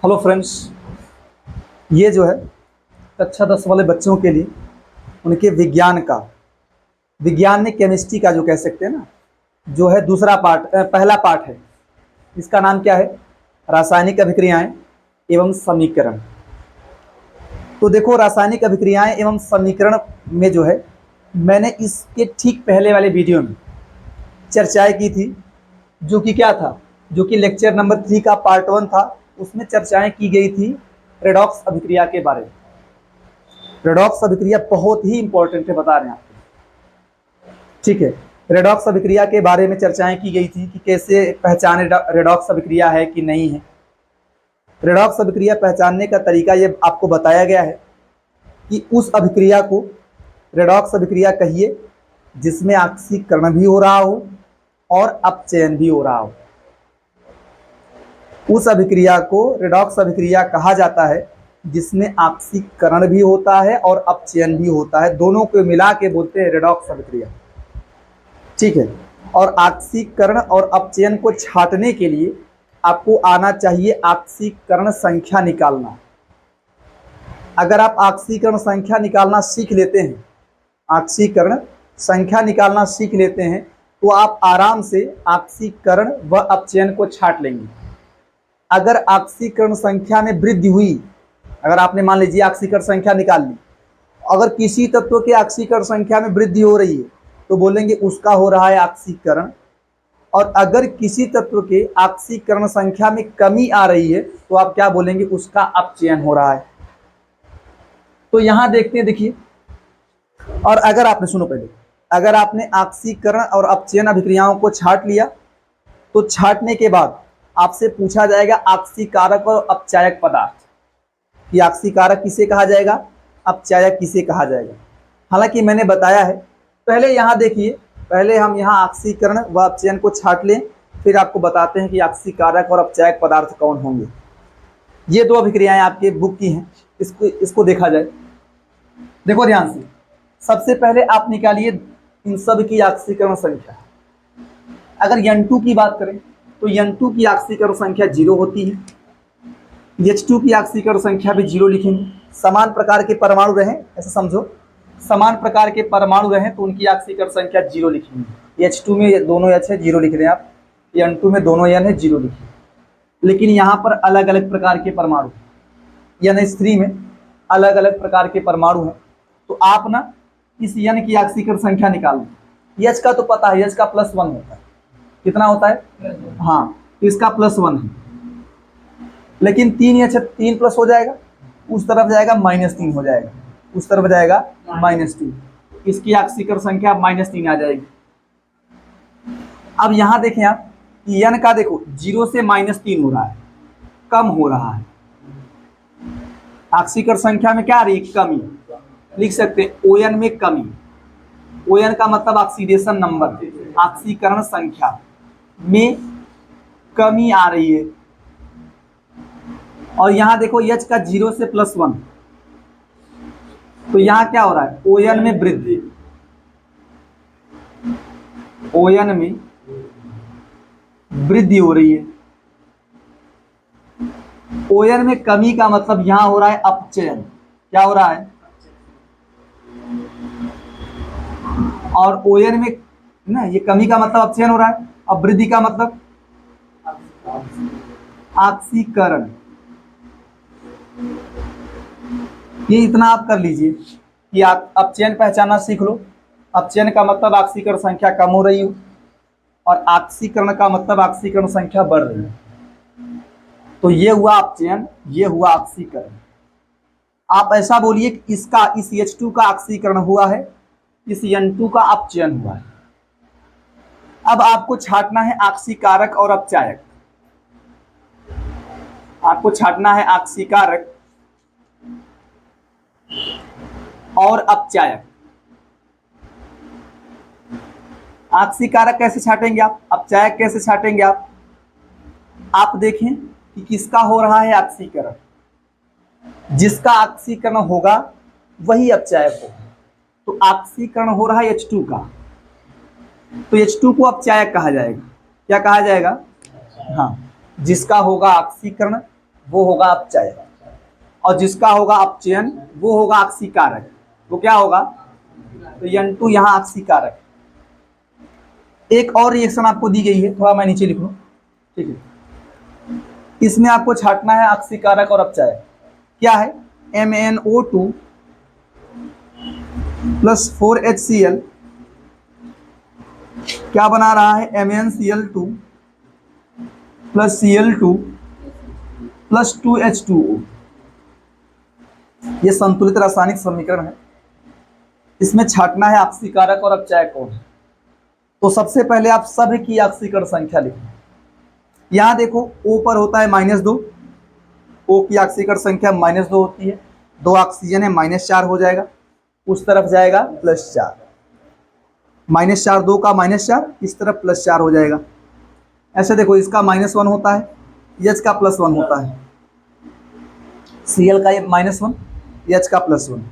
Hello friends, ये जो है कक्षा 10 वाले बच्चों के लिए उनके विज्ञान में केमिस्ट्री का जो कह सकते हैं ना, जो है दूसरा पार्ट पहला पार्ट है। इसका नाम क्या है? रासायनिक अभिक्रियाएं एवं समीकरण। तो देखो, रासायनिक अभिक्रियाएं एवं समीकरण में जो है मैंने इसके ठीक पहले वाले वीडियो में चर्चाएं की थी, जो कि क्या था, जो कि लेक्चर नंबर 3 का पार्ट 1 था। उसमें चर्चाएं की गई थी रेडॉक्स अभिक्रिया के बारे में। रेडॉक्स अभिक्रिया बहुत ही इंपॉर्टेंट है, बता रहे हैं आपको, ठीक है। रेडॉक्स अभिक्रिया के बारे में चर्चाएं की गई थी कि कैसे पहचाने रेडॉक्स अभिक्रिया है कि नहीं है। रेडॉक्स अभिक्रिया पहचानने का तरीका ये आपको बताया गया है कि उस अभिक्रिया को रेडॉक्स अभिक्रिया कहिए जिसमें ऑक्सीकरण भी हो रहा हो और अपचयन भी हो रहा हो। उस अभिक्रिया को रेडॉक्स अभिक्रिया कहा जाता है जिसमें ऑक्सीकरण भी होता है और अपचयन भी होता है। दोनों को मिला के बोलते हैं रेडॉक्स अभिक्रिया, ठीक है। और ऑक्सीकरण और अपचयन को छांटने के लिए आपको आना चाहिए ऑक्सीकरण संख्या निकालना। अगर आप ऑक्सीकरण संख्या निकालना सीख लेते हैं, ऑक्सीकरण संख्या निकालना सीख लेते हैं, तो आप आराम से ऑक्सीकरण व अपचयन को छांट लेंगे। अगर ऑक्सीकरण संख्या में वृद्धि हुई, अगर आपने मान लीजिए ऑक्सीकरण संख्या निकाल ली, अगर किसी तत्व के ऑक्सीकरण संख्या में वृद्धि हो रही है तो बोलेंगे उसका हो रहा है ऑक्सीकरण, और अगर किसी तत्व के ऑक्सीकरण संख्या में कमी आ रही है तो आप क्या बोलेंगे, उसका अपचयन हो रहा है। तो यहां देखते हैं, देखिए, और अगर आपने सुनो पहले, अगर आपने ऑक्सीकरण और अपचयन अभिक्रियाओं को छांट लिया तो छांटने के बाद आपसे पूछा जाएगा ऑक्सीकारक और अपचायक पदार्थ, कि ऑक्सीकारक किसे कहा जाएगा, अपचायक किसे कहा जाएगा। हालांकि मैंने बताया है, पहले यहाँ देखिए, पहले हम यहाँ ऑक्सीकरण व अपचयन को छांट लें, फिर आपको बताते हैं कि ऑक्सीकारक और अपचायक पदार्थ कौन होंगे। ये दो अभिक्रियाएं आपके बुक की हैं, इसको देखा जाए। देखो ध्यान से, सबसे पहले आप निकालिए इन सब की ऑक्सीकरण संख्या। अगर N2 की बात करें तो N2 की ऑक्सीकरण संख्या 0 होती है, H2 की ऑक्सीकरण संख्या भी 0 लिखेंगे। समान प्रकार के परमाणु रहें, ऐसा समझो, समान प्रकार के परमाणु रहें तो उनकी ऑक्सीकरण संख्या 0 लिखेंगे। H2 में दोनों H है, 0 लिख रहे हैं आप, N2 में दोनों N है, 0 लिखिए। लेकिन यहाँ पर अलग अलग प्रकार के परमाणु, NH3 में अलग अलग प्रकार के परमाणु हैं, तो आप ना इस N की ऑक्सीकरण संख्या निकाल लें। H का तो पता है, H का +1 होता है। कितना होता है? हाँ, इसका +1 है। लेकिन 3H 3 प्लस हो जाएगा, उस तरफ जाएगा -3 हो जाएगा, उस तरफ जाएगा -2, इसकी ऑक्सीकरण संख्या -3 आ जाएगी। अब यहां देखें आप, N का देखो 0 से -3 हो रहा है, कम हो रहा है। ऑक्सीकरण संख्या में क्या आ रही है? कमी। लिख सकते हैं ON में कमी। ON का मतलब ऑक्सीडेशन नंबर, ऑक्सीकरण संख्या में कमी आ रही है। और यहां देखो H का 0 से +1, तो यहां क्या हो रहा है? ON में वृद्धि, ON में वृद्धि हो रही है। ON में कमी का मतलब यहां हो रहा है अपचयन। क्या हो रहा है? और ON में ना, ये कमी का मतलब अपचयन हो रहा है, अब वृद्धि का मतलब ऑक्सीकरण। ये इतना आप कर लीजिए कि आप अपचयन पहचानना सीख लो। अपचयन का मतलब ऑक्सीकरण संख्या कम हो रही हो, और ऑक्सीकरण का मतलब ऑक्सीकरण संख्या बढ़ रही है। तो ये हुआ अपचयन, ये हुआ ऑक्सीकरण। आप ऐसा बोलिए कि इसका, इस H2 का ऑक्सीकरण हुआ है, इस N2 का अपचयन हुआ है। अब आपको छांटना है ऑक्सीकारक और अपचायक। आपको छांटना है ऑक्सीकारक और अपचायक। ऑक्सीकारक कैसे छांटेंगे आप, अपचायक कैसे छांटेंगे आप देखें कि किसका हो रहा है ऑक्सीकरण। जिसका ऑक्सीकरण होगा वही अपचायक होगा। तो ऑक्सीकरण हो रहा है H2 का, तो H2 को अपचायक कहा जाएगा। क्या कहा जाएगा? हाँ, जिसका होगा ऑक्सीकरण वो होगा अपचय, और जिसका होगा अपचयन वो होगा ऑक्सीकारक। वो क्या होगा? तो N2 यहाँ ऑक्सीकारक। एक और रिएक्शन आपको दी गई है, थोड़ा मैं नीचे लिख लूं, ठीक है। इसमें आपको छांटना है ऑक्सीकारक और अपचय। क्या है? MnO2 प्लस 4HCl क्या बना रहा है? MnCl2 plus Cl2 plus 2H2O। ये संतुलित रासायनिक समीकरण है। इसमें छांटना है ऑक्सीकारक और अपचय कौन है। तो सबसे पहले आप सभी की ऑक्सीकरण संख्या लिखें। यहां देखो O पर होता है -2, O की ऑक्सीकरण संख्या -2 होती है। 2 ऑक्सीजन है, -4 हो जाएगा, उस तरफ जाएगा +4, -4, 2 का -4, इस तरफ +4 हो जाएगा। ऐसे देखो इसका -1 होता है, H का +1 होता है, Cl का ये -1, H का +1,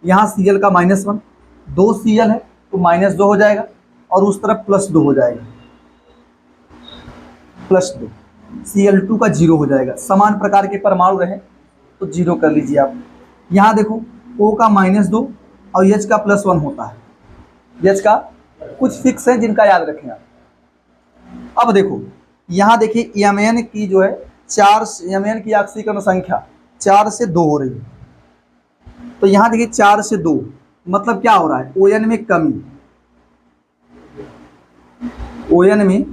यहाँ Cl का -1, 2 Cl है तो -2 हो जाएगा, और उस तरफ +2 हो जाएगा, +2, Cl2 का 0 हो जाएगा। समान प्रकार के परमाणु रहे तो 0 कर लीजिए आप। यहाँ देखो O का -2 और H का +1 होता है। H का कुछ फिक्स है जिनका याद रखें आप। अब देखो यहाँ देखिए Mn की जो है 4, Mn की ऑक्सीकरण संख्या 4 से 2 हो रही है। तो यहाँ देखिए 4 से 2 मतलब क्या हो रहा है? ON में कमी, ON में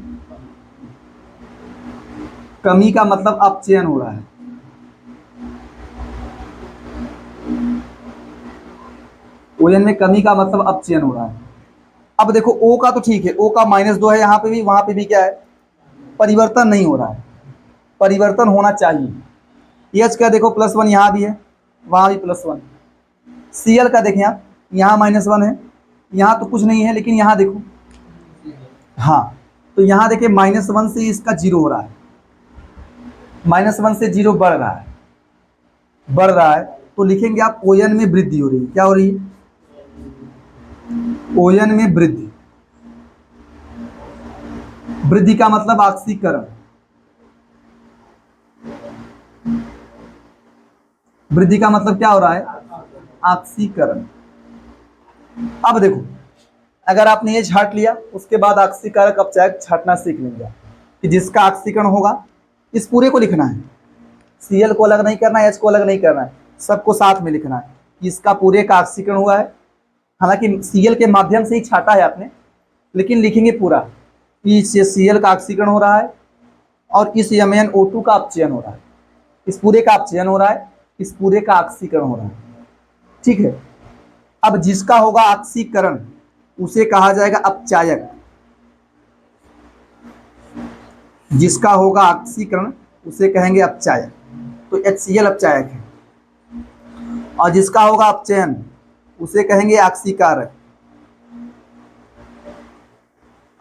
कमी का मतलब अपचयन हो रहा है। ON में कमी का मतलब अपचयन हो रहा है। अब देखो O का तो ठीक है, O का -2 है, यहाँ पे भी, वहां पे भी क्या है? परिवर्तन नहीं हो रहा है, परिवर्तन होना चाहिए। H का देखो +1 यहाँ भी है, वहां भी +1। Cl का देखें आप, यहाँ -1 है, यहाँ तो कुछ नहीं है, लेकिन यहाँ देखो, हाँ, तो यहाँ देखिए -1 से इसका 0 हो रहा है, -1 से 0 बढ़ रहा है, बढ़ रहा है, तो लिखेंगे आप ON में वृद्धि हो रही है। क्या हो रही है? ON में वृद्धि। वृद्धि का मतलब ऑक्सीकरण, वृद्धि का मतलब क्या हो रहा है? ऑक्सीकरण। अब देखो अगर आपने ये छांट लिया, उसके बाद ऑक्सीकारक अपचयक छांटना सीख लेंगे कि जिसका ऑक्सीकरण होगा, इस पूरे को लिखना है, Cl को अलग नहीं करना है, H को अलग नहीं करना है, सबको साथ में लिखना है कि इसका पूरे का ऑक्सीकरण हुआ है। हालांकि Cl के माध्यम से ही छाटा है आपने, लेकिन लिखेंगे पूरा कि Cl का ऑक्सीकरण हो रहा है और इस MnO2 का अपचयन हो रहा है, इस पूरे का अपचयन हो रहा है, इस पूरे का ऑक्सीकरण हो रहा है। ठीक है। अब जिसका होगा ऑक्सीकरण उसे कहा जाएगा अपचायक, जिसका होगा ऑक्सीकरण उसे कहेंगे अपचायक, तो HCl अपचायक है। और जिसका होगा अपचयन उसे कहेंगे ऑक्सीकारक।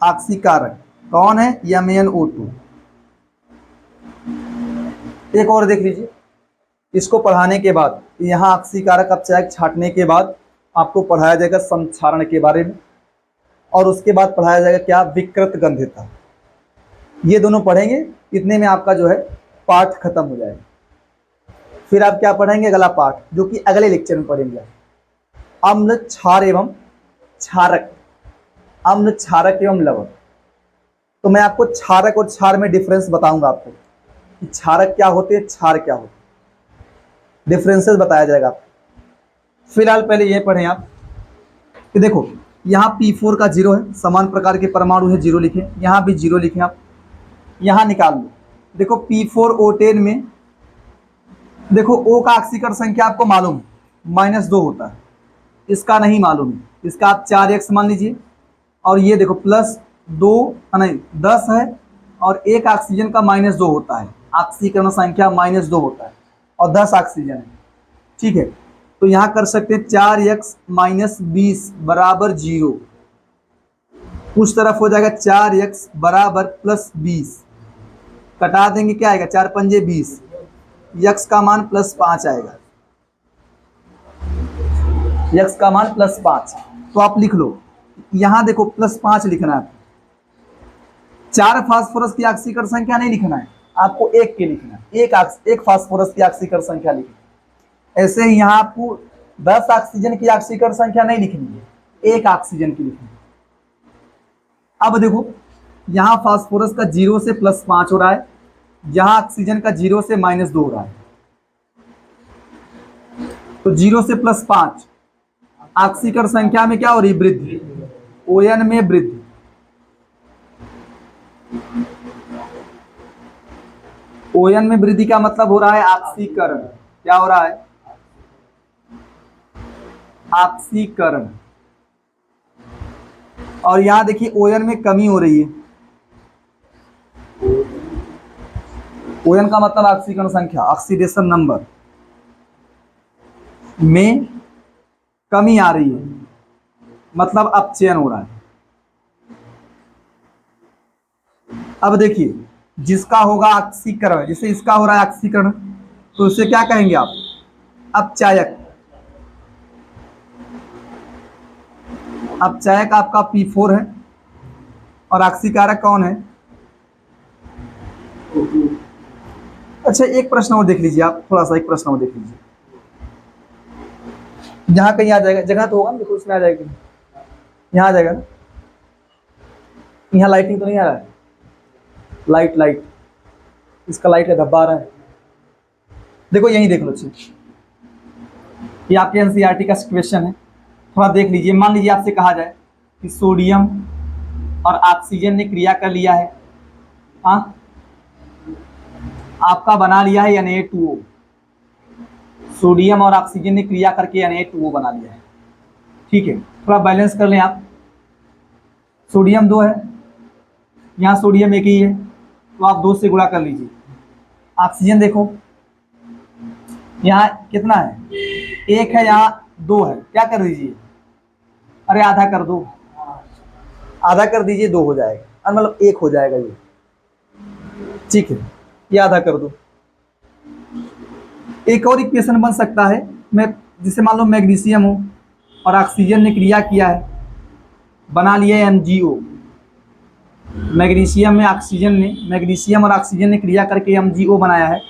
ऑक्सीकारक कौन है? MnO2। एक और देख लीजिए, इसको पढ़ाने के बाद, यहाँ ऑक्सीकारक अपचायक छांटने के बाद आपको पढ़ाया जाएगा संक्षारण के बारे में, और उसके बाद पढ़ाया जाएगा क्या? विकृत गंध्यता। ये दोनों पढ़ेंगे, इतने में आपका जो है पाठ खत्म हो जाएगा। फिर आप क्या पढ़ेंगे? अगला पाठ, जो कि अगले लेक्चर में पढ़ेंगे, अम्ल, क्षार एवं क्षारक। अम्ल, क्षारक एवं लवण। तो मैं आपको क्षारक और क्षार में डिफरेंस बताऊंगा आपको कि क्षारक क्या होते हैं, क्षार क्या होते हैं, डिफरेंसेस बताया जाएगा आपको। फिलहाल पहले ये पढ़ें आप कि देखो यहाँ P4 का 0 है, समान प्रकार के परमाणु है, 0 लिखें, यहाँ भी 0 लिखें आप, यहाँ निकाल लो। देखो P4O10 में देखो O का ऑक्सीकरण संख्या आपको मालूम -2 होता है, इसका नहीं मालूम है, इसका आप 4x मान लीजिए। और ये देखो +2 नहीं 10 है, और एक ऑक्सीजन का -2 होता है, ऑक्सीकरण संख्या -2 होता है, और 10 ऑक्सीजन है। ठीक है, तो यहाँ कर सकते हैं 4x - 20 बराबर 0, उस तरफ हो जाएगा 4x बराबर +20, कटा देंगे, क्या आएगा? 4 पंजे 20, x का मान +5 आएगा, x का मान +5। तो आप लिख लो, यहाँ देखो +5 लिखना है, 4 फास्फोरस की ऑक्सीकरण संख्या नहीं लिखना है, आपको एक के लिखना है, एक फास्फोरस की ऑक्सीकरण संख्या लिखनी है। ऐसे ही यहाँ आपको 10 ऑक्सीजन की ऑक्सीकरण संख्या नहीं लिखनी है, एक ऑक्सीजन की लिखनी है। अब देखो यहाँ फास्फोरस का 0 से +5 हो रहा है, यहाँ ऑक्सीजन का 0 से -2 हो रहा है। तो 0 से +5 ऑक्सीकरण संख्या में क्या हो रही है? वृद्धि, ON में वृद्धि। ON में वृद्धि का मतलब हो रहा है ऑक्सीकरण। क्या हो रहा है? ऑक्सीकरण। और यहां देखिए ON में कमी हो रही है। ON का मतलब ऑक्सीकरण संख्या, ऑक्सीडेशन नंबर में कमी आ रही है, मतलब अपचयन हो रहा है। अब देखिए जिसका होगा ऑक्सीकरण, जैसे इसका हो रहा है ऑक्सीकरण, तो इसे क्या कहेंगे आप? अपचायक। अपचायक आपका P4 है और ऑक्सीकारक कौन है? अच्छा एक प्रश्न और देख लीजिए आप, थोड़ा सा एक प्रश्न और देख लीजिए। यहाँ कहीं आ जाएगा, जगह तो होगा ना, देखो इसमें आ जाएगा, यहाँ आ जाएगा ना। यहाँ लाइटिंग तो नहीं आ रहा है? लाइट इसका लाइट का धब्बा आ रहा है। देखो यही देख लो अच्छे, ये आपके एनसीईआरटी का क्वेश्चन है, थोड़ा देख लीजिए। मान लीजिए आपसे कहा जाए कि सोडियम और ऑक्सीजन ने क्रिया कर लिया है, हाँ, आपका बना लिया है Na2O। सोडियम और ऑक्सीजन ने क्रिया करके Na2O बना लिया है, ठीक है। थोड़ा बैलेंस कर लें आप। सोडियम 2 है, यहाँ सोडियम 1 ही है, तो आप 2 से गुणा कर लीजिए। ऑक्सीजन देखो यहाँ कितना है? 1 है, यहाँ 2 है, क्या कर दीजिए? अरे आधा कर दो, आधा कर दीजिए, 2 हो जाएगा, मतलब 1 हो जाएगा ये, ठीक है। ये आधा कर दो। एक और इक्वेशन बन सकता है, मैं जिसे मान लो मैग्नीशियम हो और ऑक्सीजन ने क्रिया किया है, बना लिया है MgO। मैग्नीशियम और ऑक्सीजन ने क्रिया करके MgO बनाया है।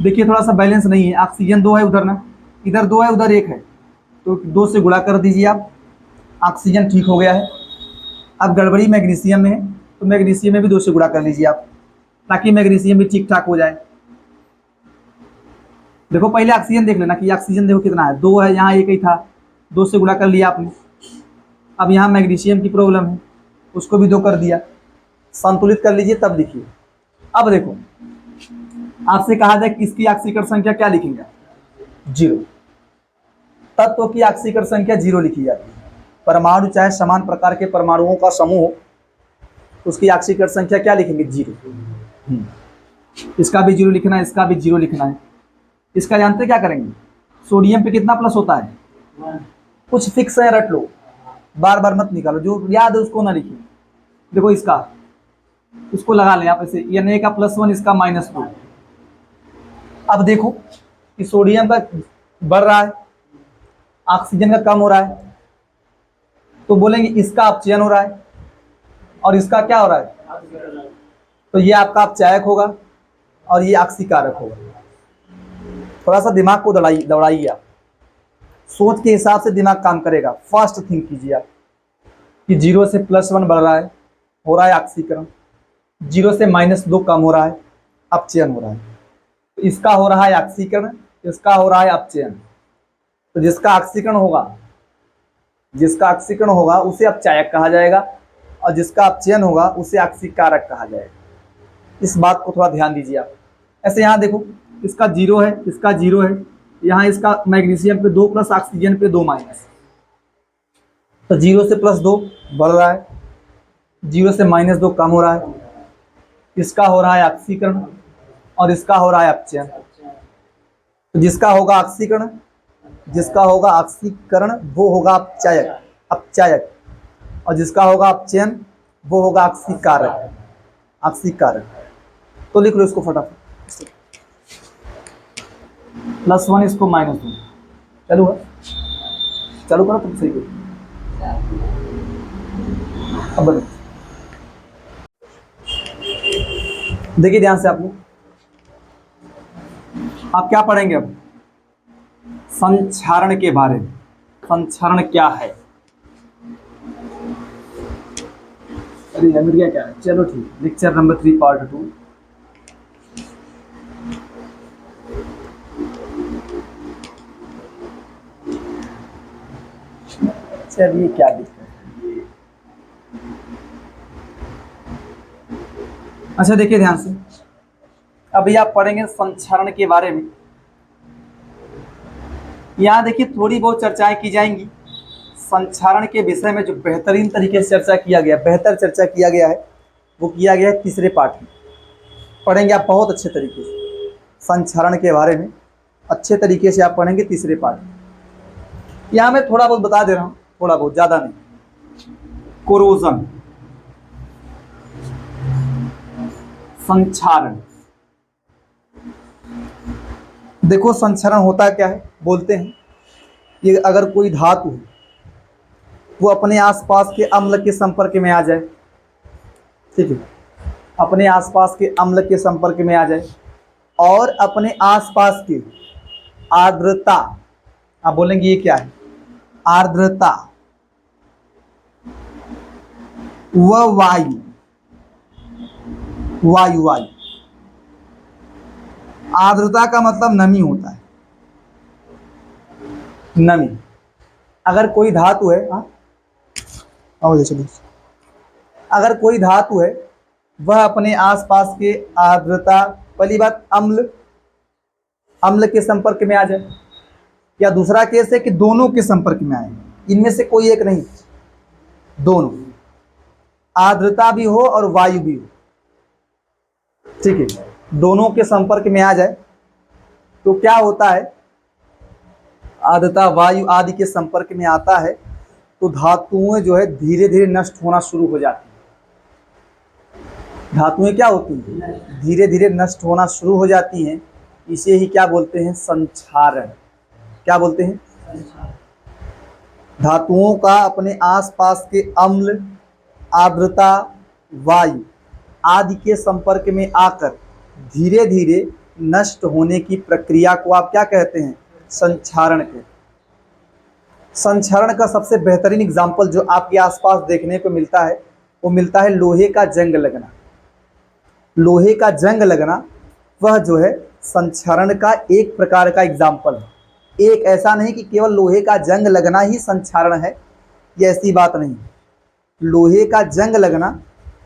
देखिए थोड़ा सा बैलेंस नहीं है, ऑक्सीजन 2 है उधर ना, इधर 2 है उधर 1 है, तो 2 से गुणा कर दीजिए आप, ऑक्सीजन ठीक हो गया है। अब गड़बड़ी मैग्नीशियम में है, तो मैग्नीशियम में भी 2 से गुणा कर लीजिए आप, ताकि मैग्नीशियम भी ठीक ठाक हो जाए। देखो पहले ऑक्सीजन देख लेना कि ऑक्सीजन देखो कितना है, 2 है, यहाँ 1 ही था, 2 से गुणा कर लिया आपने। अब यहाँ मैग्नीशियम की प्रॉब्लम है, उसको भी 2 कर दिया, संतुलित कर लीजिए तब लिखिए। अब देखो आपसे कहा जाए कि इसकी ऑक्सीकरण संख्या क्या लिखेंगे? 0। तत्व की ऑक्सीकरण संख्या 0 लिखी जाती है। परमाणु चाहे समान प्रकार के परमाणुओं का समूह हो, उसकी ऑक्सीकरण संख्या क्या लिखेंगे? 0। इसका भी 0 लिखना है, इसका भी 0 लिखना है। इसका जानते क्या करेंगे? सोडियम पे कितना प्लस होता है? कुछ फिक्स है, रट लो, बार बार मत निकालो, जो याद है उसको ना लिखिए। देखो इसको लगा लें आप ऐसे, Na का +1, इसका -2। अब देखो कि सोडियम का बढ़ रहा है, ऑक्सीजन का कम हो रहा है, तो बोलेंगे इसका अपचयन हो रहा है और इसका क्या हो रहा है? तो ये आपका अपचायक होगा और ये ऑक्सीकारक होगा। थोड़ा सा दिमाग को दौड़ाइए आप, सोच के हिसाब से दिमाग काम करेगा। फास्ट थिंक कीजिए आप कि 0 से +1 बढ़ रहा है, हो रहा है ऑक्सीकरण, 0 से -2 कम हो रहा है, अपचयन हो रहा है। तो इसका हो रहा है ऑक्सीकरण, इसका हो रहा है अपचयन। तो जिसका ऑक्सीकरण होगा उसे अपचायक कहा जाएगा और जिसका अपचयन होगा उसे ऑक्सीकारक कहा जाएगा। इस बात को थोड़ा ध्यान दीजिए आप। ऐसे यहाँ देखो इसका 0 है, इसका 0 है, यहाँ इसका मैग्नीशियम पे 2 प्लस, ऑक्सीजन पे 2 माइनस, तो 0 से +2 बढ़ रहा है, 0 से -2 कम हो रहा है। इसका हो रहा है ऑक्सीकरण और इसका हो रहा है अपचयन। तो जिसका होगा ऑक्सीकरण वो होगा अपचायक, और जिसका होगा अपचयन वो होगा ऑक्सीकारक। तो लिख लो इसको फटाफट, +1 इसको -2। चालू करो तुम, सही करो। अब देखिए ध्यान से आप लोग, आप क्या पढ़ेंगे अब? संक्षारण के बारे में। संक्षारण क्या है? अरे मिल गया क्या? चलो ठीक, लेक्चर नंबर 3 पार्ट 2। चलिए क्या दिक्कत है? अच्छा देखिए ध्यान से, अभी आप पढ़ेंगे संक्षारण के बारे में। यहाँ देखिए थोड़ी बहुत चर्चाएं की जाएंगी संक्षारण के विषय में, जो बेहतरीन तरीके से चर्चा किया गया, बेहतर चर्चा किया गया है, वो किया गया है तीसरे पार्ट में। पढ़ेंगे आप बहुत अच्छे तरीके से संक्षारण के बारे में, अच्छे तरीके से आप पढ़ेंगे तीसरे पार्ट। यहाँ मैं थोड़ा बहुत बता दे रहा हूँ, थोड़ा बहुत, ज़्यादा नहीं। कोरोजन, संक्षारण। देखो संक्षारण होता क्या है, बोलते हैं कि अगर कोई धातु वो अपने आसपास के अम्ल के संपर्क में आ जाए, ठीक है, अपने आसपास के अम्ल के संपर्क में आ जाए और अपने आसपास की आर्द्रता, आप बोलेंगे ये क्या है? आर्द्रता व वायु, वायु वायु, आर्द्रता का मतलब नमी होता है, नमी। अगर कोई धातु है, चलिए, अगर कोई धातु है वह अपने आसपास के आर्द्रता, पहली बात अम्ल, अम्ल के संपर्क में आ जाए, या दूसरा केस है कि दोनों के संपर्क में आए, इनमें से कोई एक नहीं, दोनों, आर्द्रता भी हो और वायु भी हो, ठीक है, दोनों के संपर्क में आ जाए तो क्या होता है? आर्द्रता वायु आदि के संपर्क में आता है तो धातुएं जो है धीरे धीरे नष्ट होना शुरू हो जाती हैं। धातुएं क्या होती हैं? धीरे धीरे नष्ट होना शुरू हो जाती हैं। इसे ही क्या बोलते हैं? संक्षारण। क्या बोलते हैं? धातुओं का अपने आसपास के अम्ल, आर्द्रता, वायु आदि के संपर्क में आकर धीरे धीरे नष्ट होने की प्रक्रिया को आप क्या कहते हैं? संक्षारण कहते हैं। संक्षारण का सबसे बेहतरीन एग्जाम्पल जो आपके आसपास देखने को मिलता है वो मिलता है लोहे का जंग लगना। लोहे का जंग लगना वह जो है संक्षारण का एक प्रकार का एग्जाम्पल है। एक ऐसा नहीं कि केवल लोहे का जंग लगना ही संक्षारण है, ये ऐसी बात नहीं। लोहे का जंग लगना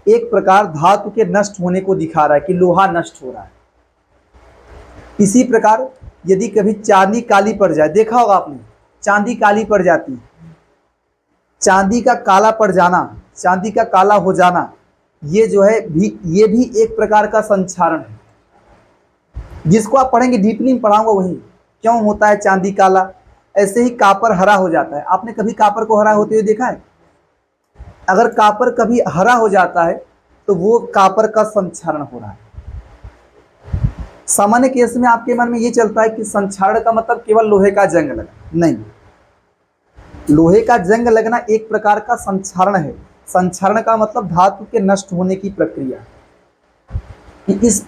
एक प्रकार धातु के नष्ट होने को दिखा रहा है कि लोहा नष्ट हो रहा है। इसी प्रकार यदि कभी चांदी काली पड़ जाए, देखा होगा आपने, चांदी काली पड़ जाती है, चांदी का काला पड़ जाना, चांदी का काला हो जाना, ये जो है ये भी एक प्रकार का संक्षारण है, जिसको आप पढ़ेंगे, डीपली में पढ़ाऊंगा वही क्यों होता है चांदी काला। ऐसे ही कापर हरा हो जाता है। आपने कभी कापर को हरा होते हुए देखा है? अगर कापर कभी हरा हो जाता है तो वो कापर का संक्षारण हो रहा है। सामान्य केस में आपके मन में ये चलता है कि संक्षारण का मतलब केवल लोहे का जंग लगना, नहीं। लोहे का जंग लगना एक प्रकार का संक्षारण है। संक्षारण का मतलब धातु के नष्ट होने की प्रक्रिया। इस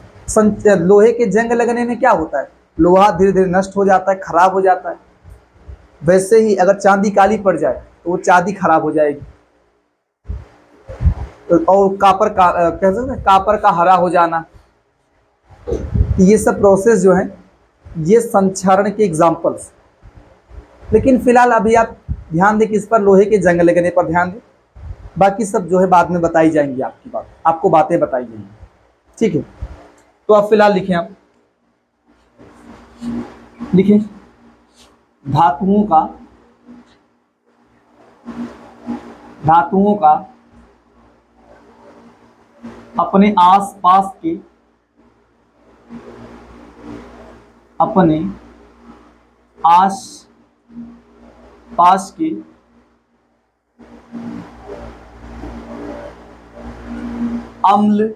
लोहे के जंग लगने में क्या होता है? लोहा धीरे धीरे नष्ट हो जाता है, खराब हो जाता है। वैसे ही अगर चांदी काली पड़ जाए तो वो चांदी खराब हो जाएगी। और कापर का कह सकते हैं कापर का हरा हो जाना, ये सब प्रोसेस जो है ये संक्षारण के एग्जाम्पल्स। लेकिन फिलहाल अभी आप ध्यान दें कि इस पर लोहे के जंग लगने पर ध्यान दें, बाकी सब जो है बाद में बताई जाएंगी, आपको बातें बताई जाएंगी, ठीक है। तो आप फिलहाल लिखें, आप लिखें धातुओं का अपने आसपास के अम्ल,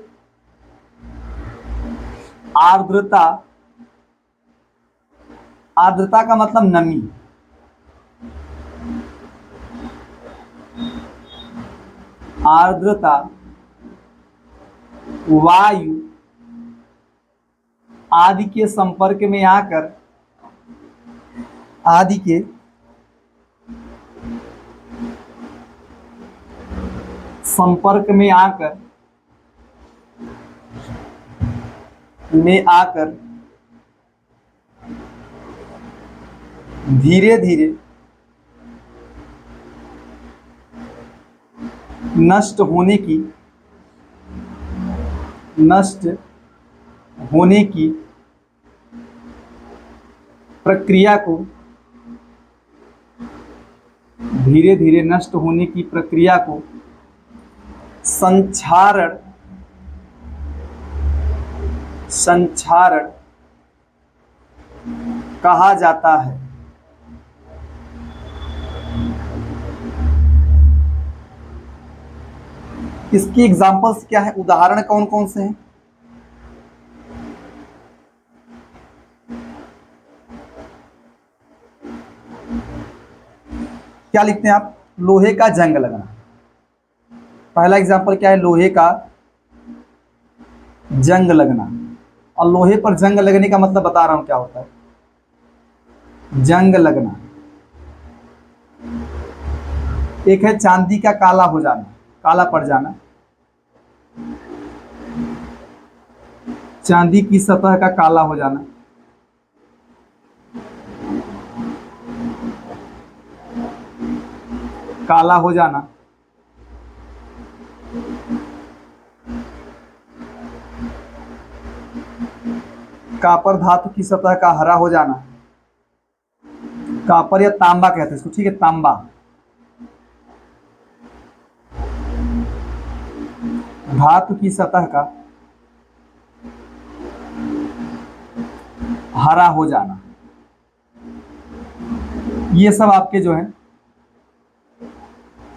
आर्द्रता, आर्द्रता का मतलब नमी, आर्द्रता, वायु आदि के संपर्क में आकर आदि के संपर्क में आकर धीरे धीरे नष्ट होने की प्रक्रिया को धीरे धीरे नष्ट होने की प्रक्रिया को संक्षारण कहा जाता है। इसकी एग्जांपल्स क्या है, उदाहरण कौन कौन से हैं? क्या लिखते हैं आप? लोहे का जंग लगना। पहला एग्जांपल क्या है? लोहे का जंग लगना। और लोहे पर जंग लगने का मतलब बता रहा हूं क्या होता है। जंग लगना एक है चांदी का काला हो जाना, काला पड़ जाना। चांदी की सतह का काला हो जाना। काला हो जाना। कापर धातु की सतह का हरा हो जाना। कापर या तांबा कहते हैं इसको, ठीक है, तांबा। धातु की सतह का हरा हो जाना। ये सब आपके जो हैं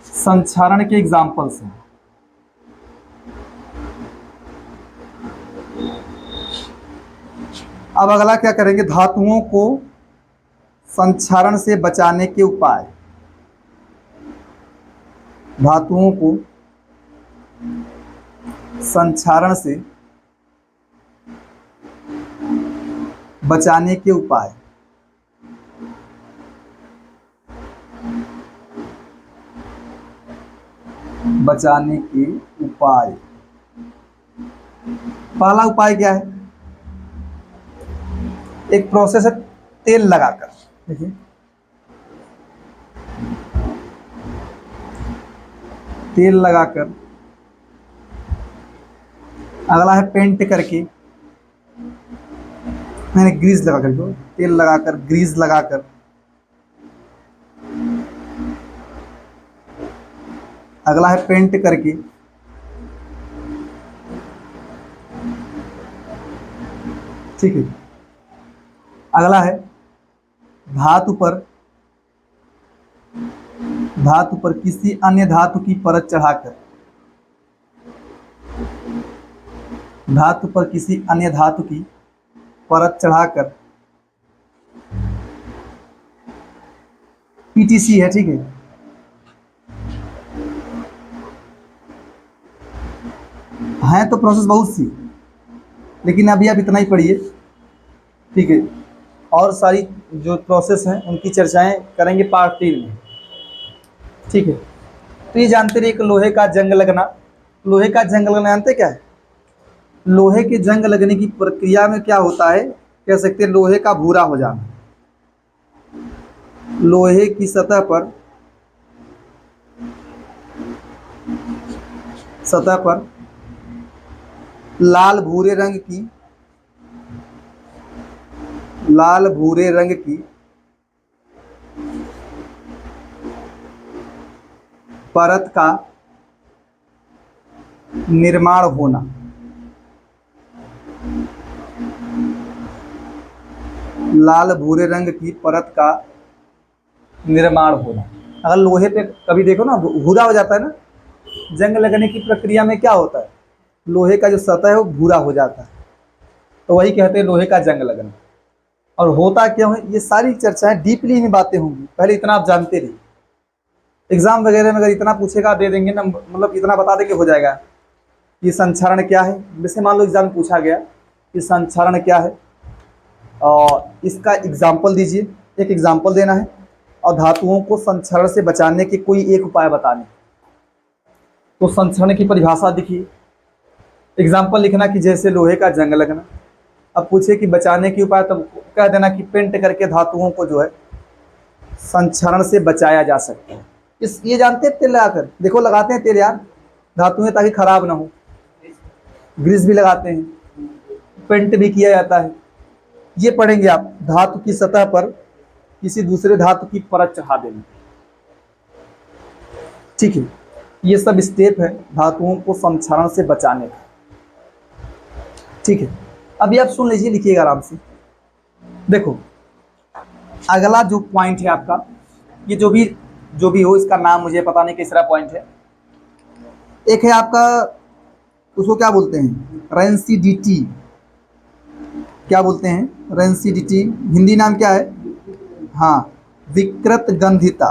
संक्षारण के एग्जाम्पल्स हैं। अब अगला क्या करेंगे? धातुओं को संक्षारण से बचाने के उपाय। धातुओं को संक्षारण से बचाने के उपाय। बचाने के उपाय। पहला उपाय क्या है? एक प्रोसेस है तेल लगाकर। देखिए, तेल लगाकर। अगला है पेंट करके, मैंने ग्रीस लगाकर, जो तेल लगाकर, ग्रीस लगाकर। अगला है पेंट करके। ठीक है। अगला है धातु पर किसी अन्य धातु की परत चढ़ाकर। धातु पर किसी अन्य धातु की परत चढ़ाकर। पीटीसी है, ठीक है। हैं तो प्रोसेस बहुत सी, लेकिन अभी आप इतना ही पढ़िए, ठीक है। और सारी जो प्रोसेस हैं उनकी चर्चाएं करेंगे पार्ट 3 में, ठीक है। तो ये जानते रहिए कि लोहे का जंग लगना। लोहे का जंग लगना जानते क्या है? लोहे के जंग लगने की प्रक्रिया में क्या होता है, कह सकते हैं लोहे का भूरा हो जाना। लोहे की सतह पर लाल भूरे रंग की परत का निर्माण होना। लाल भूरे रंग की परत का निर्माण होना। अगर लोहे पे कभी देखो ना भूरा हो जाता है ना, जंग लगने की प्रक्रिया में क्या होता है, लोहे का जो सतह है वो भूरा हो जाता है, तो वही कहते हैं लोहे का जंग लगना। और होता क्यों है, ये सारी चर्चाएं डीपली में बातें होंगी, पहले इतना आप जानते रहिए। एग्जाम वगैरह में अगर इतना पूछेगा दे देंगे ना, मतलब इतना बता देंगे हो जाएगा। ये संक्षारण क्या है, जैसे मान लो एग्जाम में पूछा गया कि संक्षारण क्या है, और इसका एग्जाम्पल दीजिए, एक एग्जाम्पल देना है और धातुओं को संक्षरण से बचाने के कोई एक उपाय बताने। तो संक्षरण की परिभाषा देखिए, एग्जाम्पल लिखना कि जैसे लोहे का जंग लगना। अब पूछे कि बचाने के उपाय, तब कह देना कि पेंट करके धातुओं को जो है संक्षरण से बचाया जा सकता है। इस ये जानते हैं तेल लगाकर, देखो लगाते हैं तेल यार धातुएं ताकि खराब ना हो, ग्रीस भी लगाते हैं, पेंट भी किया जाता है। ये पढ़ेंगे आप, धातु की सतह पर किसी दूसरे धातु की परत चढ़ा देना। ठीक है, ये सब स्टेप है धातुओं को संक्षरण से बचाने का। ठीक है, अभी आप सुन लीजिए, लिखिएगा आराम से। देखो अगला जो पॉइंट है आपका, ये जो भी हो इसका नाम मुझे पता नहीं किस तरह पॉइंट है। एक है आपका, उसको क्या बोलते हैं, रेंसिडिटी। क्या बोलते हैं, रेंसिडिटी। हिंदी नाम क्या है, हाँ, विकृत गंधिता।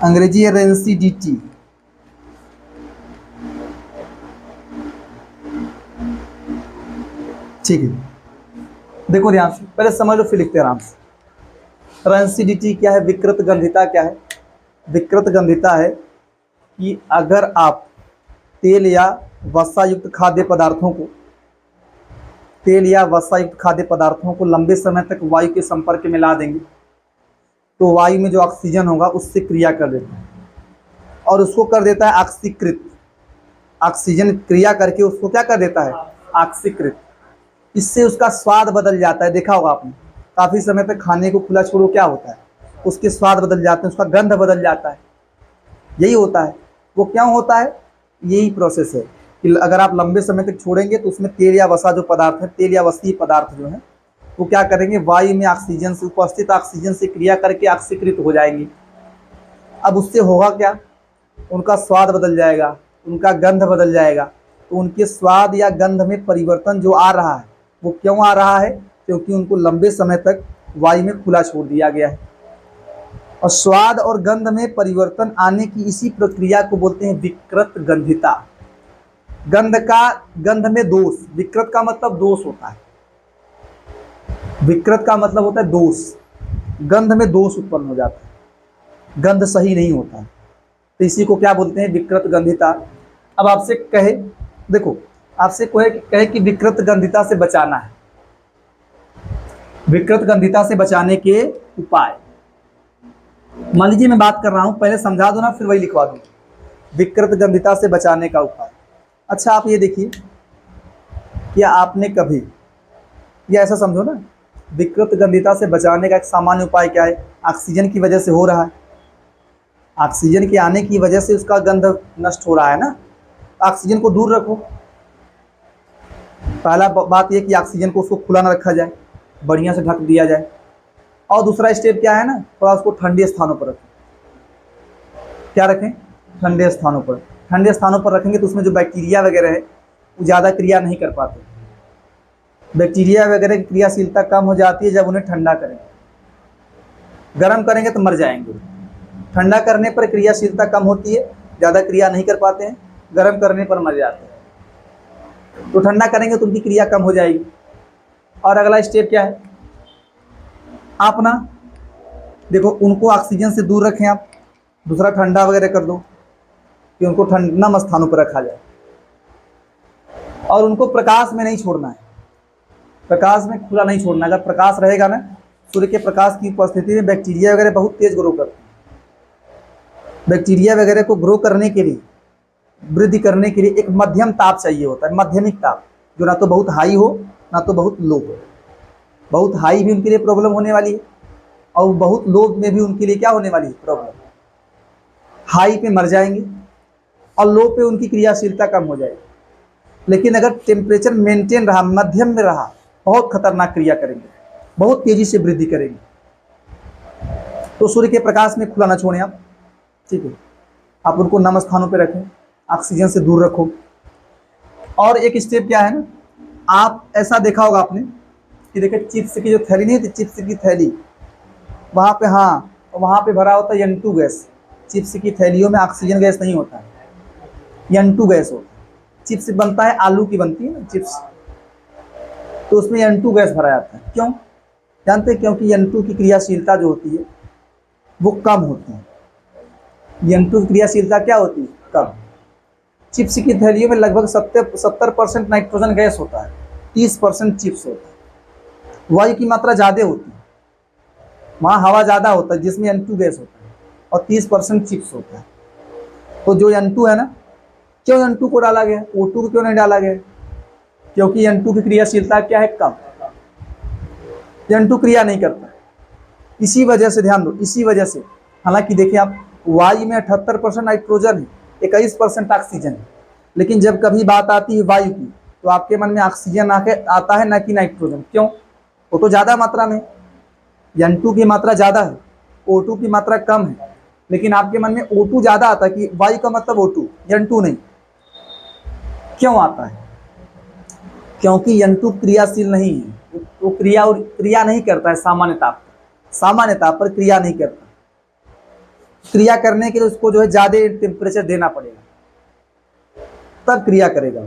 अंग्रेजी है रेंसिडिटी। ठीक है, देखो ध्यान से, पहले समझ लो फिर लिखते हैं आराम से। रेंसिडिटी क्या है, विकृत गंधिता क्या है। विकृत गंधिता है कि अगर आप तेल या वसा युक्त खाद्य पदार्थों को लंबे समय तक वायु के संपर्क में ला देंगे तो वायु में जो ऑक्सीजन होगा उससे क्रिया कर देता है और उसको कर देता है ऑक्सीकृत। ऑक्सीजन क्रिया करके उसको क्या कर देता है, ऑक्सीकृत। इससे उसका स्वाद बदल जाता है, देखा होगा आपने, काफ़ी समय तक खाने को खुला छोड़ो क्या होता है, उसके स्वाद बदल जाते हैं, उसका गंध बदल जाता है। यही होता है। वो क्यों होता है, यही प्रोसेस है कि अगर आप लंबे समय तक छोड़ेंगे तो उसमें तेल या वसा जो पदार्थ है, तेल या वसीय पदार्थ जो है वो क्या करेंगे, वायु में ऑक्सीजन से उपस्थित ऑक्सीजन से क्रिया करके ऑक्सीकृत हो जाएंगे। अब उससे होगा क्या, उनका स्वाद बदल जाएगा, उनका गंध बदल जाएगा। तो उनके स्वाद या गंध में परिवर्तन जो आ रहा है वो क्यों आ रहा है, क्योंकि उनको लंबे समय तक वायु में खुला छोड़ दिया गया है। और स्वाद और गंध में परिवर्तन आने की इसी प्रक्रिया को बोलते हैं विकृत गंधिता। गंध में दोष, विकृत का मतलब दोष होता है, विकृत का मतलब होता है दोष। गंध में दोष उत्पन्न हो जाता है, गंध सही नहीं होता है, तो इसी को क्या बोलते हैं, विकृत गंधिता। अब आपसे कहे, देखो आपसे कहे कि विकृत गंधिता से बचाना है, विकृत गंधिता से बचाने के उपाय। मान लीजिए मैं बात कर रहा हूं, पहले समझा दो ना फिर वही लिखवा दूं, विकृत गंधिता से बचाने का उपाय। अच्छा आप ये देखिए, क्या आपने कभी, या ऐसा समझो ना, विकृत गंधिता से बचाने का एक सामान्य उपाय क्या है, ऑक्सीजन की वजह से हो रहा है, ऑक्सीजन के आने की वजह से उसका गंध नष्ट हो रहा है ना, ऑक्सीजन को दूर रखो। पहला बात यह कि ऑक्सीजन को उसको खुला ना रखा जाए, बढ़िया से ढक दिया जाए। और दूसरा स्टेप क्या है ना, थोड़ा उसको ठंडे स्थानों पर रखें। क्या रखें, ठंडे स्थानों पर। ठंडे स्थानों पर रखेंगे तो उसमें जो बैक्टीरिया वगैरह है वो ज़्यादा क्रिया नहीं कर पाते। बैक्टीरिया वगैरह की क्रियाशीलता कम हो जाती है जब उन्हें ठंडा करेंगे, गर्म करेंगे तो मर जाएंगे। ठंडा करने पर क्रियाशीलता कम होती है, ज़्यादा क्रिया नहीं कर पाते हैं, गर्म करने पर मर जाते हैं। तो ठंडा करेंगे तो उनकी क्रिया कम हो जाएगी। और अगला स्टेप क्या है, आप ना देखो उनको ऑक्सीजन से दूर रखें आप, दूसरा ठंडा वगैरह कर दो कि उनको ठंडा स्थानों पर रखा जाए। और उनको प्रकाश में नहीं छोड़ना है, प्रकाश में खुला नहीं छोड़ना। अगर प्रकाश रहेगा ना, सूर्य के प्रकाश की उपस्थिति में बैक्टीरिया वगैरह बहुत तेज ग्रो करते हैं। बैक्टीरिया वगैरह को ग्रो करने के लिए, वृद्धि करने के लिए एक मध्यम ताप चाहिए होता है, माध्यमिक ताप, जो ना तो बहुत हाई हो ना तो बहुत लो हो। बहुत हाई भी उनके लिए प्रॉब्लम होने वाली है और बहुत लो में भी उनके लिए क्या होने वाली है, प्रॉब्लम। हाई पे मर जाएंगे और लो पे उनकी क्रियाशीलता कम हो जाएगी। लेकिन अगर टेम्परेचर मेंटेन रहा, मध्यम में रहा, बहुत खतरनाक क्रिया करेंगे, बहुत तेजी से वृद्धि करेंगे। तो सूर्य के प्रकाश में खुला ना छोड़ें आप, ठीक है। आप उनको नम स्थानों पे रखें, ऑक्सीजन से दूर रखो। और एक स्टेप क्या है ना, आप ऐसा देखा होगा आपने कि देखिए चिप्स की जो थैली नहीं होती, चिप्स की थैली, वहाँ पे, हाँ, वहाँ पे भरा होता है N2 गैस। चिप्स की थैलियों में ऑक्सीजन गैस नहीं होता है, N2 गैस होता है। चिप्स बनता है, आलू की बनती है ना चिप्स, तो उसमें N2 गैस भरा जाता है। क्यों जानते हैं? क्योंकि N2 की क्रियाशीलता जो होती है वो कम होती है। N2 की क्रियाशीलता क्या होती है? कम। चिप्स की थैलियों में लगभग 70% नाइट्रोजन गैस होता है, 30% चिप्स होता है। वायु की मात्रा ज़्यादा होती है, वहाँ हवा ज़्यादा होता है जिसमें N2 गैस होता है, और 30% चिप्स होता है। तो जो N2 है ना, क्यों N2 को डाला गया, O2 को क्यों नहीं डाला गया? क्योंकि N2 की क्रियाशीलता क्या है? कम। N2 क्रिया नहीं करता, इसी वजह से ध्यान दो, इसी वजह से। हालांकि देखिए आप, वायु में 78% नाइट्रोजन है, 21% ऑक्सीजन है, लेकिन जब कभी बात आती है वायु की तो आपके मन में ऑक्सीजन आता है, ना कि नाइट्रोजन। क्यों? वो तो ज़्यादा मात्रा में, N2 की मात्रा ज़्यादा है, O2 की मात्रा कम है, लेकिन आपके मन में O2 ज़्यादा आता है कि वायु का मतलब O2, N2 नहीं। क्यों आता है? क्योंकि N2 क्रियाशील नहीं है, वो क्रिया नहीं करता है सामान्य ताप पर, सामान्य ताप पर क्रिया नहीं करता। क्रिया करने के लिए उसको जो है ज़्यादा टेम्परेचर देना पड़ेगा, तब क्रिया करेगा।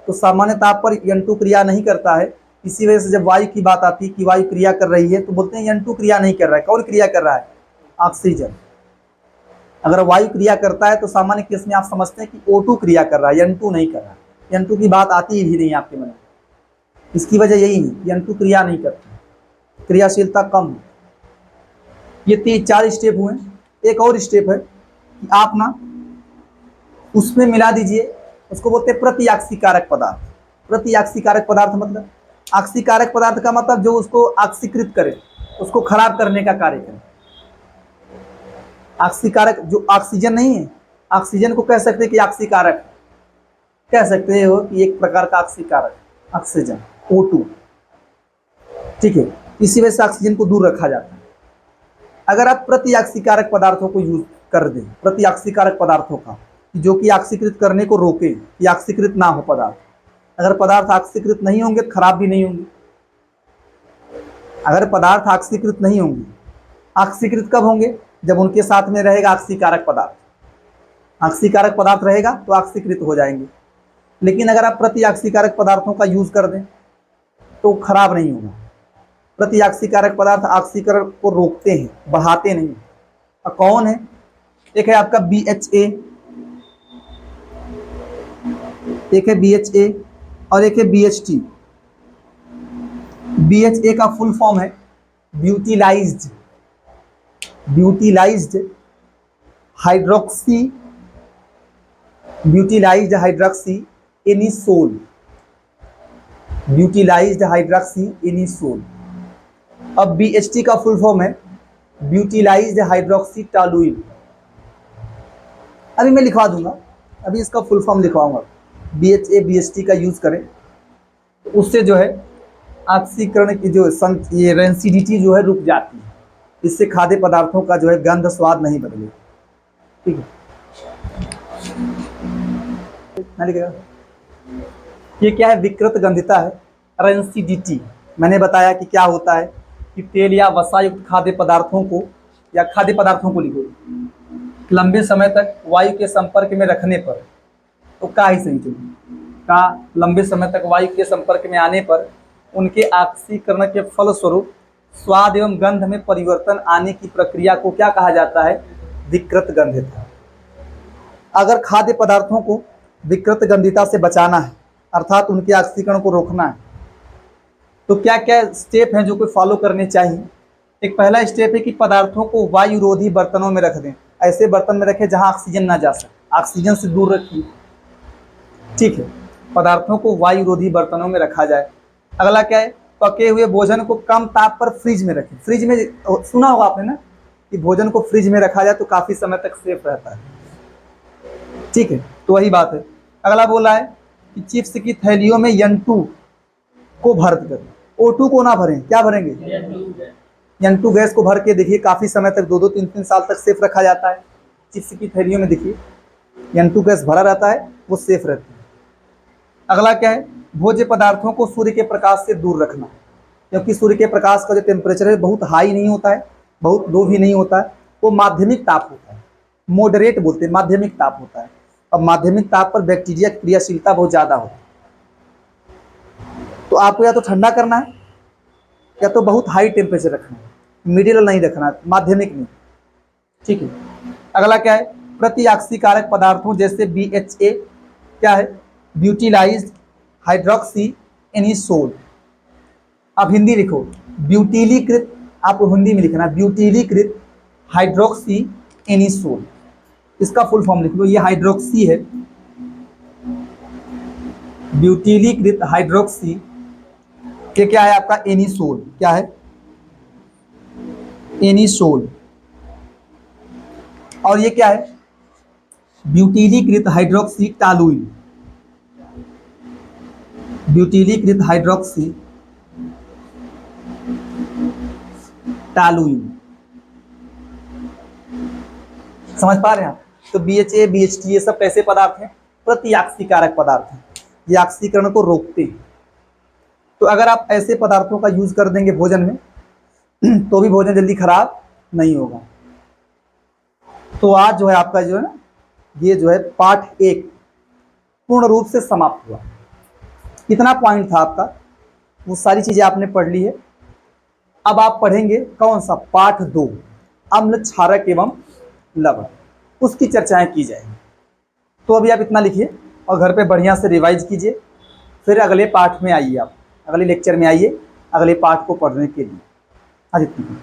तो सामान्य ताप पर N2 क्रिया नहीं करता है। इसी वजह से जब वायु की बात आती है कि वायु क्रिया कर रही है, तो बोलते हैं N2 क्रिया नहीं कर रहा है। कौन क्रिया कर रहा है? ऑक्सीजन। अगर वायु क्रिया करता है तो सामान्य केस में आप समझते हैं कि O2 क्रिया कर रहा है, N2 नहीं कर रहा है। N2 की बात आती ही नहीं आपके मन में। इसकी वजह यही है कि N2 क्रिया नहीं करता, क्रियाशीलता कम है। ये 4 स्टेप हुए। एक और स्टेप है कि आप ना उसमें मिला दीजिए, उसको बोलते हैं प्रतिऑक्सीकारक पदार्थ। प्रतिऑक्सीकारक पदार्थ मतलब, ऑक्सीकारक पदार्थ का मतलब जो उसको ऑक्सीकृत करे, उसको खराब करने का कार्य करे। ऑक्सीकारक जो ऑक्सीजन नहीं है, ऑक्सीजन को कह सकते हैं कि ऑक्सीकारक, कह सकते हो कि एक प्रकार का ऑक्सीकारक ऑक्सीजन, O2। ठीक है, इसी वजह से ऑक्सीजन को दूर रखा जाता है। अगर आप प्रतिऑक्सीकारक पदार्थों को यूज कर दें, प्रतिऑक्सीकारक पदार्थों का, जो कि ऑक्सीकृत करने को रोके, कि ऑक्सीकृत ना हो पदार्थ। अगर पदार्थ ऑक्सीकृत नहीं होंगे तो खराब भी नहीं होंगे। अगर पदार्थ ऑक्सीकृत नहीं होंगे, ऑक्सीकृत कब होंगे? जब उनके साथ में रहेगा ऑक्सीकारक पदार्थ। ऑक्सीकारक पदार्थ रहेगा तो ऑक्सीकृत हो जाएंगे। लेकिन अगर आप प्रतिऑक्सीकारक पदार्थों का यूज कर दें तो खराब नहीं होगा। प्रतिऑक्सीकारक पदार्थ ऑक्सीकरण को रोकते हैं, बढ़ाते नहीं। और कौन है? एक है आपका BHA, एक है BHA और एक है BHT। BHA का फुल फॉर्म है butylised hydroxy anisole. Butylised hydroxy anisole. अब BHT का फुल फॉर्म है ब्यूटिलाइज्ड हाइड्रोक्सी टॉलुइन। अभी मैं लिखवा दूंगा, अभी इसका फुल फॉर्म लिखवाऊंगा। BHA BHT का यूज करें तो उससे जो है ऑक्सीकरण की जो ये रेंसिडिटी जो है रुक जाती है। इससे खाद्य पदार्थों का जो है गंध स्वाद नहीं बदलेगा। ठीक है, मैं लिखेगा। ये क्या है? विकृत गंधिता है, रेंसिडिटी। मैंने बताया कि क्या होता है कि तेल या वसा युक्त खाद्य पदार्थों को, या खाद्य पदार्थों को लिखो, लंबे समय तक वायु के संपर्क में रखने पर, तो का ही सही चलिए, का लंबे समय तक वायु के संपर्क में आने पर उनके ऑक्सीकरण के फलस्वरूप स्वाद एवं गंध में परिवर्तन आने की प्रक्रिया को क्या कहा जाता है? विकृत गंधिता। अगर खाद्य पदार्थों को विकृत गंधिता से बचाना है, अर्थात उनके ऑक्सीकरण को रोकना है, तो क्या क्या स्टेप हैं जो कोई फॉलो करने चाहिए? एक पहला स्टेप है कि पदार्थों को वायुरोधी बर्तनों में रख दें। ऐसे बर्तन में रखें जहां ऑक्सीजन ना जा सके, ऑक्सीजन से दूर रखिए। ठीक है, पदार्थों को वायुरोधी बर्तनों में रखा जाए। अगला क्या है? पके हुए भोजन को कम ताप पर फ्रिज में रखें। फ्रिज में सुना होगा आपने ना कि भोजन को फ्रिज में रखा जाए तो काफी समय तक सेफ रहता है। ठीक है, तो वही बात है। अगला बोला है कि चिप्स की थैलियों में N2 को भर कर, O2 को ना भरें। क्या भरेंगे? N2 गैस को भर के देखिए, काफी समय तक 2-2, 3-3 साल तक सेफ रखा जाता है। चिप्स की थैलियों में देखिए N2 गैस भरा रहता है, वो सेफ रहती है। अगला क्या है? भोज्य पदार्थों को सूर्य के प्रकाश से दूर रखना, क्योंकि सूर्य के प्रकाश का जो टेम्परेचर है बहुत हाई नहीं होता है, बहुत लो भी नहीं होता है, वो माध्यमिक ताप होता है। मॉडरेट बोलते हैं, माध्यमिक ताप होता है। अब माध्यमिक ताप पर बैक्टीरिया की क्रियाशीलता बहुत ज़्यादा हो, तो आपको या तो ठंडा करना है या तो बहुत हाई टेम्परेचर रखना है, मिडिल नहीं रखना है, माध्यमिक में। ठीक है। अगला क्या है, प्रतिऑक्सीकारक पदार्थों जैसे BHA क्या है, ब्यूटिलाइज्ड हाइड्रोक्सी एनिसोल। आप हिंदी लिखो, ब्यूटिलीकृत, आपको हिंदी में लिखना है ब्यूटिलीकृत हाइड्रोक्सी एनिसोल। इसका फुल फॉर्म लिख लो, ये हाइड्रोक्सी है, ब्यूटिलीकृत हाइड्रोक्सी, ये क्या है आपका एनिसोल, क्या है एनिसोल। और ये क्या है, ब्यूटिलीकृत हाइड्रोक्सी टालुइन, ब्यूटिलीकृत हाइड्रोक्सी टालुइन। समझ पा रहे हैं आप? तो BHA BHT ये सब कैसे पदार्थ हैं, प्रतिऑक्सीकारक पदार्थ हैं, ये ऑक्सीकरण को रोकते हैं। तो अगर आप ऐसे पदार्थों का यूज कर देंगे भोजन में तो भी भोजन जल्दी खराब नहीं होगा। तो आज जो है आपका जो है ना, ये जो है पाठ 1 पूर्ण रूप से समाप्त हुआ। कितना पॉइंट था आपका, वो सारी चीजें आपने पढ़ ली है। अब आप पढ़ेंगे कौन सा, पाठ 2 अम्ल क्षारक एवं लवण, उसकी चर्चाएं की जाएंगी। तो अभी आप इतना लिखिए और घर पे बढ़िया से रिवाइज कीजिए, फिर अगले पाठ में आइए, आप अगले लेक्चर में आइए अगले पाठ को पढ़ने के लिए। आज इतना।